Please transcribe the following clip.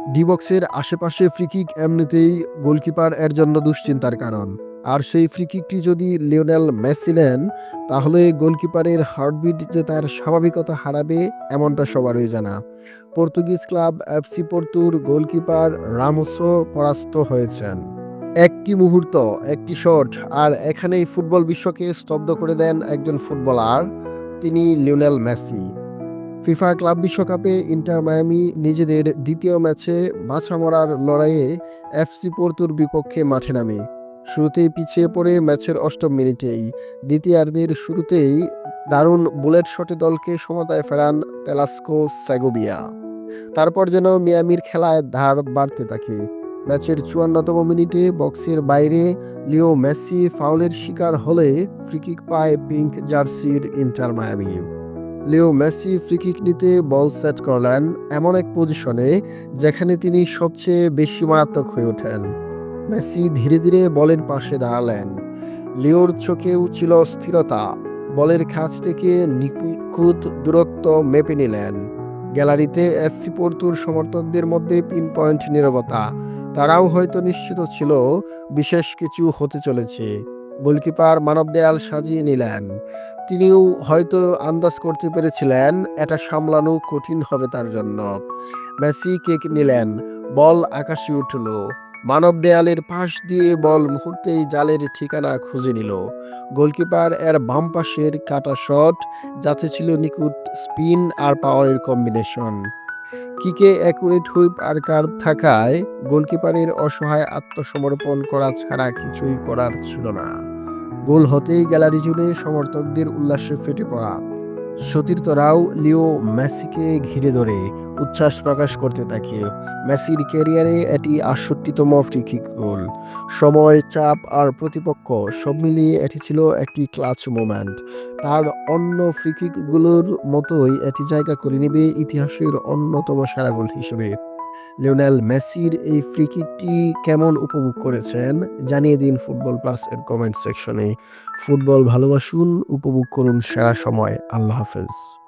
D বক্সের আশেপাশে free kick এমনিতেই গোলকিপার এর জন্য দুশ্চিন্তার কারণ। আর সেই ফ্রিকিকটি যদি লিওনেল মেসি নেন, তাহলে গোলকিপারের হার্টবিট যে তার স্বাভাবিকতা হারাবে এমনটা সবারই জানা। পর্তুগিজ ক্লাব এফসি পর্তুর গোলকিপার রামোসও পরাস্ত হয়েছেন। একটি মুহূর্ত, একটি শট, আর এখানেই ফুটবল বিশ্বকে স্তব্ধ করে দেন একজন ফুটবলার, তিনি লিওনেল মেসি। ফিফা ক্লাব বিশ্বকাপে ইন্টার মায়ামি নিজেদের দ্বিতীয় ম্যাচে বাছা মরার লড়াইয়ে এফসি পোর্তুর বিপক্ষে মাঠে নামে। শুরুতেই পিছিয়ে পড়ে ম্যাচের অষ্টম মিনিটেই দ্বিতীয়ার্ধের শুরুতেই দারুণ বুলেট শটে দলকে সমতায় ফেরান তেলাস্কো সেগোবিয়া। তারপর যেন মিয়ামির খেলায় ধার বাড়তে থাকে। ম্যাচের ৫৪তম মিনিটে বক্সের বাইরে লিও মেসি ফাউলের শিকার হলে ফ্রিকিক পায় পিঙ্ক জার্সির inter Miami. Leo Messi free kick নিতে বল সেট করলেন এমন এক পজিশনে যেখানে তিনি সবচেয়ে বেশি মারাত্মক হয়ে ওঠেন। মেসি ধীরে ধীরে বলের পাশে দাঁড়ালেন। লিওর চোখেও ছিল স্থিরতা। বলের কাছ থেকে নিখুঁত দূরত্ব মেপে নিলেন। গ্যালারিতে এফসি পর্তুর সমর্থকদের মধ্যে পিন পয়েন্ট নীরবতা। তারাও হয়তো নিশ্চিত ছিল বিশেষ কিছু হতে চলেছে। গোলকিপার মানব দেয়াল সাজিয়ে নিলেন। তিনিও হয়তো আন্দাজ করতে পেরেছিলেন এটা সামলানো কঠিন হবে তার জন্য। মেসি কেক নিলেন, বল আকাশে উঠল। মানব দেয়ালের পাশ দিয়ে বল মুহূর্তেই জালের ঠিকানা খুঁজে নিল। গোলকিপার এর বাম পাশের কাটা শট, যাতে ছিল নিখুঁত স্পিন আর পাওয়ারের কম্বিনেশন। কিকে অ্যাকুরেট হুইপ আর কার্ভ থাকায় গোলকিপারের অসহায় আত্মসমর্পণ করা ছাড়া কিছুই করার ছিল না। গোল হতেই গ্যালারি জুড়ে সমর্থকদের উল্লাসে ফেটে পড়া। সতীর্থরাও লিও মেসিকে ঘিরে ধরে উচ্ছ্বাস প্রকাশ করতে থাকে। মেসির ক্যারিয়ারে এটি ৬৮তম ফ্রি কিক গোল। সময়, চাপ আর প্রতিপক্ষ সব মিলিয়ে এটি ছিল একটি ক্লাচ মোমেন্ট। তার অন্য ফ্রি কিকগুলোর মতোই এটি জায়গা করে নেবে ইতিহাসের অন্যতম সেরা গোল হিসেবে। লিওনেল মেসির এই ফ্রি কিকটি কেমন উপভোগ করেছেন জানিয়ে দিন ফুটবল প্লাস এর কমেন্ট সেকশনে। ফুটবল ভালোবাসুন, উপভোগ করুন সেরা সময়। আল্লাহ হাফেজ।